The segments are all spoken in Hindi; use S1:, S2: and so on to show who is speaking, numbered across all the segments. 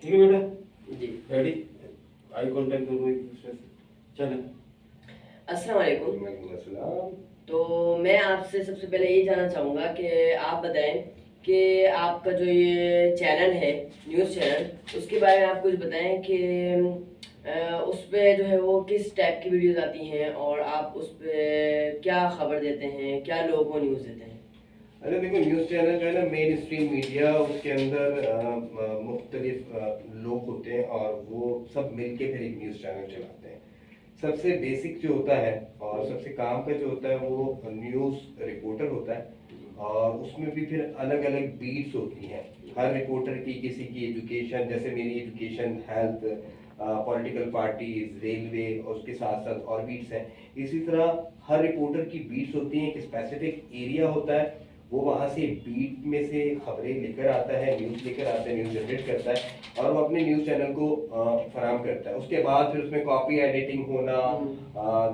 S1: ठीक है बेटा
S2: जी।
S1: रेडी। आई कांटेक्ट दोनों एक दूसरे से चलें।
S2: अस्सलाम वालेकुम।
S1: वालेकुम अस्सलाम।
S2: तो मैं आपसे सबसे पहले ये जानना चाहूँगा कि आप बताएं कि आपका जो ये चैनल है, न्यूज़ चैनल, उसके बारे में आप कुछ बताएं कि उस पे जो है वो किस टाइप की वीडियोस आती हैं और आप उस पे क्या खबर देते हैं, क्या लोगों को न्यूज़ देते हैं।
S1: अरे देखो न्यूज़ चैनल जो है ना मेन स्ट्रीम मीडिया उसके अंदर मुख्तलिफ लोग होते हैं और वो सब मिलके फिर एक न्यूज़ चैनल चलाते हैं। सबसे बेसिक जो होता है और सबसे काम का जो होता है वो न्यूज़ रिपोर्टर होता है और उसमें भी फिर अलग अलग बीट्स होती हैं। हर रिपोर्टर की किसी की एजुकेशन, जैसे मेरी education health, political parties, railway और उसके साथ साथ और बीट्स हैं। इसी तरह हर रिपोर्टर की बीट्स होती हैं, एक स्पेसिफिक एरिया होता है, वो वहाँ से बीट में से खबरें लेकर आता है, न्यूज़ लेकर आता है, न्यूज़ जनरेट करता है और वो अपने न्यूज़ चैनल को फराहम करता है। उसके बाद फिर उसमें कॉपी एडिटिंग होना,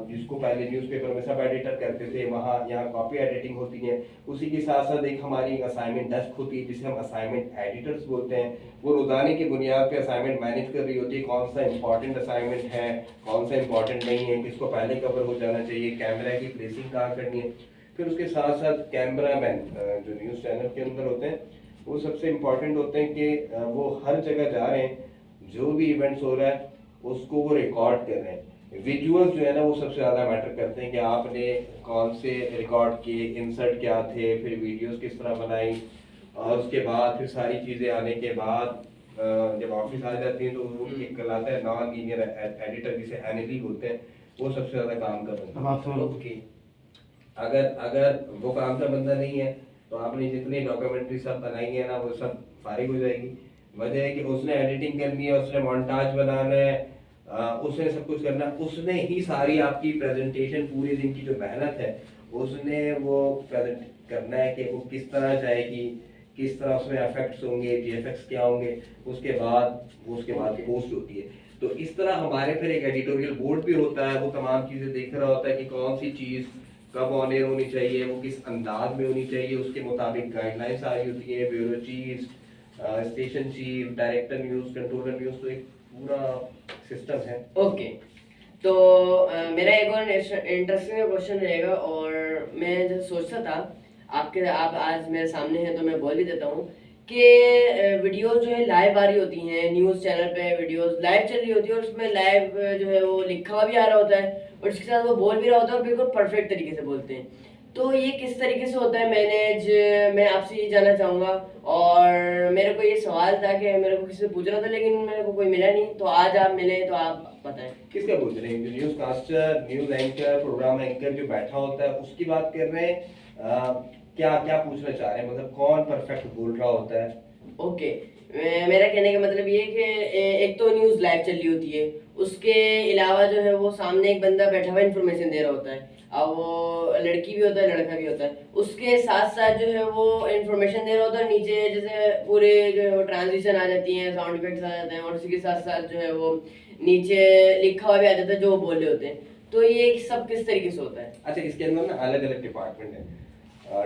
S1: जिसको पहले न्यूज़पेपर में सब एडिटर करते थे, वहाँ यहाँ कॉपी एडिटिंग होती है। उसी के साथ साथ एक हमारी असाइनमेंट डेस्क होती है जिसे हम असाइनमेंट एडिटर्स बोलते हैं। वो रोजाने की बुनियाद पे असाइनमेंट मैनेज कर रही होती है, कौन सा इंपॉर्टेंट असाइनमेंट है, कौन सा इंपॉर्टेंट नहीं है, किसको पहले कवर हो जाना चाहिए, कैमरा की प्लेसिंग कहाँ करनी है। फिर उसके साथ साथ कैमरामैन जो न्यूज़ चैनल के अंदर होते हैं वो सबसे इम्पोर्टेंट होते हैं कि वो हर जगह जा रहे हैं, जो भी इवेंट्स हो रहा है उसको वो रिकॉर्ड कर रहे हैं। विजुअल्स जो है ना वो सबसे ज़्यादा मैटर करते हैं कि आपने कौन से रिकॉर्ड किए, इंसर्ट क्या थे, फिर वीडियोस किस तरह बनाई और उसके बाद फिर सारी चीज़ें आने के बाद जब ऑफिस आ जाती हैं तो उनकी कहलाता है नॉन लीनियर एडिटर जिसे एनएलई बोलते हैं, वो सबसे ज़्यादा काम कर रहे हैं।
S2: ओके।
S1: अगर अगर वो काम का बंदा नहीं है तो आपने जितनी डॉक्यूमेंट्री सब बनाई है ना वो सब फारिग हो जाएगी। वजह है कि उसने एडिटिंग करनी है, उसने मोन्टाज बनाना है, उसने सब कुछ करना, उसने ही सारी आपकी प्रेजेंटेशन पूरे दिन की जो मेहनत है उसने वो प्रेजेंट करना है कि वो किस तरह जाएगी, किस तरह उसमें इफेक्ट्स होंगे, वीएफएक्स क्या होंगे, उसके बाद पोस्ट होती है। तो इस तरह हमारे फिर एक एडिटोरियल बोर्ड भी होता है, वो तमाम चीज़ें देख रहा होता है कि कौन सी चीज़ कब ऑन एयर होनी चाहिए, वो किस अंदाज में होनी चाहिए, उसके मुताबिक गाइडलाइंस आ रही होती है, bureau chief, station chief, director news, controller news, तो एक पूरा सिस्टम है।
S2: ओके। तो मेरा एक और इंटरेस्टिंग क्वेश्चन रहेगा और मैं जब सोचता था आप आज मेरे सामने हैं तो मैं बोल ही देता हूँ कि वीडियो जो है लाइव आ रही होती हैं, न्यूज़ चैनल पे वीडियोस लाइव चल रही होती है और उसमें लाइव जो है वो लिखा हुआ भी आ रहा होता है और इसके साथ वो बोल भी रहा होता है और बिल्कुल परफेक्ट तरीके से बोलते हैं। तो ये किस तरीके से होता है मैनेज, मैं आपसे ये जानना चाहूँगा। और मेरे को ये सवाल था कि मेरे को किसी से पूछना था लेकिन मेरे को कोई मिला नहीं, तो आज आप मिले तो आप बताएं।
S1: किसका पूछ रहे हैं? जो newscaster, news anchor, programme anchor जो बैठा होता है उसकी बात कर रहे हैं? क्या क्या पूछना चाह रहे हैं, मतलब कौन परफेक्ट बोल रहा होता है?
S2: ओके। मेरा कहने का मतलब ये है कि एक तो न्यूज़ लाइव चल रही होती है, उसके अलावा जो है वो सामने एक बंदा बैठा हुआ इन्फॉर्मेशन दे रहा होता है, अब वो लड़की भी होता है लड़का भी होता है, उसके साथ साथ जो है वो इन्फॉर्मेशन दे रहा होता है, नीचे जैसे पूरे जो है वो ट्रांजिशन आ जाती हैं, साउंड इफेक्ट्स आ जाते हैं और उसी के साथ साथ जो है वो नीचे लिखा हुआ भी आ जाता है जो वो बोल रहे होते हैं। तो ये सब किस तरीके से होता है?
S1: अच्छा, इसके अंदर ना अलग अलग डिपार्टमेंट है।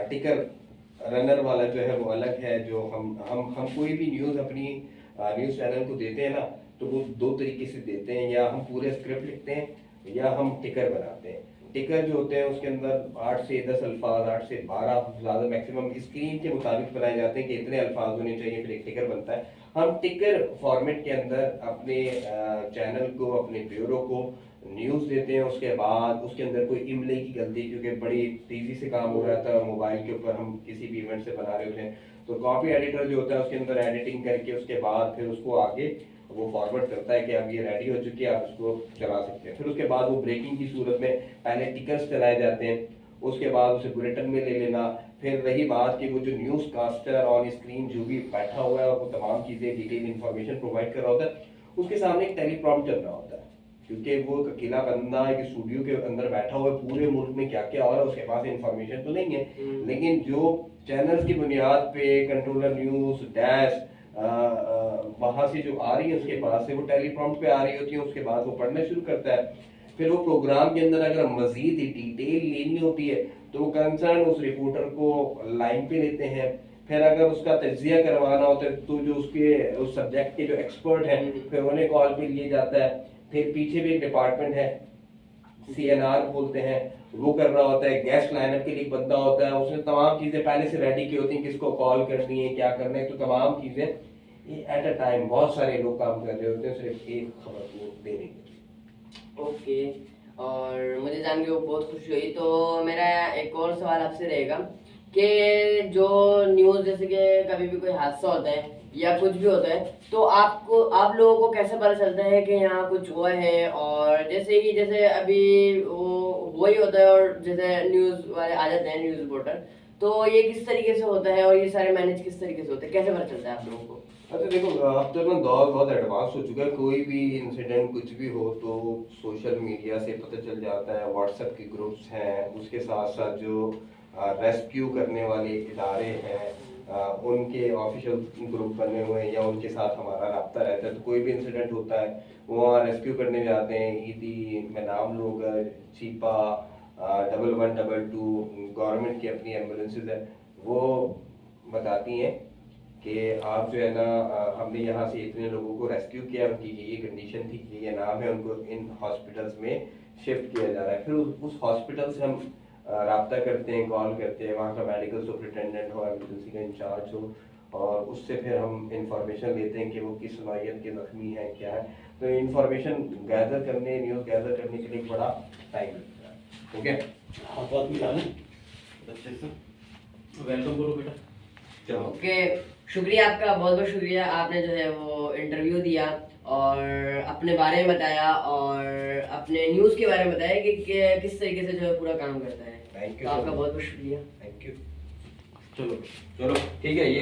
S1: टिकर रनर वाला जो है वो अलग है। जो हम कोई भी न्यूज़ अपनी न्यूज़ चैनल को देते हैं ना तो वो दो तरीके से देते हैं, या हम पूरे स्क्रिप्ट लिखते हैं या हम टिकर बनाते हैं। टिकर जो होते हैं उसके अंदर 8 से 10 अल्फाज, 8 से 12 ज़्यादा मैक्सिमम स्क्रीन के मुताबिक बनाए जाते हैं कि इतने अल्फाज होने चाहिए, फिर एक टिकर बनता है। हम टिकर फॉर्मेट के अंदर अपने चैनल को, अपने ब्यूरो को न्यूज़ देते हैं। उसके बाद उसके अंदर कोई इमले की गलती, क्योंकि बड़ी तेज़ी से काम हो रहा था मोबाइल के ऊपर, हम किसी भी इवेंट से बना रहे होते हैं, तो कॉपी एडिटर जो होता है उसके अंदर एडिटिंग करके उसके बाद फिर उसको आगे वो फॉरवर्ड करता है कि अब ये रेडी हो चुकी है, आप उसको चला सकते हैं। फिर उसके बाद वो ब्रेकिंग की सूरत में पहले टिकर्स चलाए जाते हैं, उसके बाद उसे बुलेटिन में ले लेना। फिर रही बात कि वो जो न्यूज़ कास्टर ऑन स्क्रीन जो भी बैठा हुआ है और वो तमाम चीज़ें डिटेल इन्फॉर्मेशन प्रोवाइड कर रहा होता है, उसके सामने एक टेलीप्रॉम्प्ट चल रहा होता है, क्योंकि वो एक अकेला बंदा एक स्टूडियो के अंदर बैठा हुआ है, पूरे मुल्क में क्या क्या हो रहा है उसके पास इंफॉर्मेशन तो नहीं है। लेकिन जो चैनल्स की बुनियाद पे कंट्रोलर न्यूज़ डैश वहाँ से जो आ रही है उसके पास से वो टेलीप्रॉम्प्ट पे आ रही होती है, उसके बाद वो पढ़ना शुरू करता है। फिर वो प्रोग्राम के अंदर अगर मजीद डिटेल लेनी होती है तो वो कंसर्न उस रिपोर्टर को लाइन पे लेते हैं। फिर अगर उसका तजिया करवाना होता है तो जो उसके उस सब्जेक्ट के जो एक्सपर्ट हैं फिर उन्हें कॉल पे लिए जाता है। फिर पीछे भी एक डिपार्टमेंट है, CNR बोलते हैं, वो कर रहा होता है। गेस्ट लाइनअप के लिए एक बंदा होता है, उसने तमाम चीजें पहले से रेडी की होती हैं, किसको कॉल करनी है, क्या करना है, तो तमाम चीजें एट अ टाइम बहुत सारे लोग काम कर रहे होते हैं सिर्फ एक खबर को देने के।
S2: ओके, और मुझे जान के वो बहुत खुशी हुई। तो मेरा एक और सवाल आपसे रहेगा कि जो न्यूज़ जैसे कि कभी भी कोई हादसा होता है या कुछ भी होता है तो आप लोगों को कैसे पता चलता है कि यहाँ कुछ हुआ है? और जैसे अभी वो वही होता है और जैसे न्यूज़ वाले आ जाते हैं, न्यूज़ रिपोर्टर, तो ये किस तरीके से होता है और ये सारे मैनेज किस तरीके से होते हैं, कैसे पता चलता है आप लोगों को?
S1: अच्छा देखो, अब तो ना दौर बहुत एडवांस हो चुका है। कोई भी इंसिडेंट कुछ भी हो तो सोशल मीडिया से पता चल जाता है, व्हाट्सएप के ग्रुप्स हैं, उसके साथ साथ जो रेस्क्यू करने वाले इदारे हैं उनके ऑफिशियल ग्रुप बने हुए हैं या उनके साथ हमारा राब्ता रहता है। तो कोई भी इंसिडेंट होता है वो वहाँ रेस्क्यू करने जाते हैं। ईदी में नाम लोग, चीपा, 1122, गवर्नमेंट की अपनी एम्बुलेंसेज है, वो बताती हैं कि आप जो है ना हमने यहाँ से इतने लोगों को रेस्क्यू किया, उनकी ये कंडीशन थी, ये नाम है, उनको इन हॉस्पिटल्स में शिफ्ट किया जा रहा है। फिर उस हॉस्पिटल से हम राब्ता करते हैं, कॉल करते हैं, वहाँ का मेडिकल सुपरिटेंडेंट हो, एमरजेंसी का इंचार्ज हो, और उससे फिर हम इंफॉर्मेशन लेते हैं कि वो किस नौइयत के जख्मी हैं, क्या है। तो इंफॉर्मेशन गैदर करने, न्यूज़ गैदर करने के लिए बड़ा टाइम लगता है। ओके,
S3: हाथ वाथ मिला लें अच्छे से, वेलकम करो बेटा।
S1: चलो।
S2: ओके, शुक्रिया आपका, बहुत बहुत शुक्रिया। आपने जो है वो इंटरव्यू दिया और अपने बारे में बताया और अपने न्यूज़ के बारे में बताया कि किस तरीके से जो है पूरा काम करता है।
S1: थैंक
S2: तो
S1: यू,
S2: आपका बहुत बहुत शुक्रिया।
S1: Thank you.
S3: चलो चलो ठीक है। ये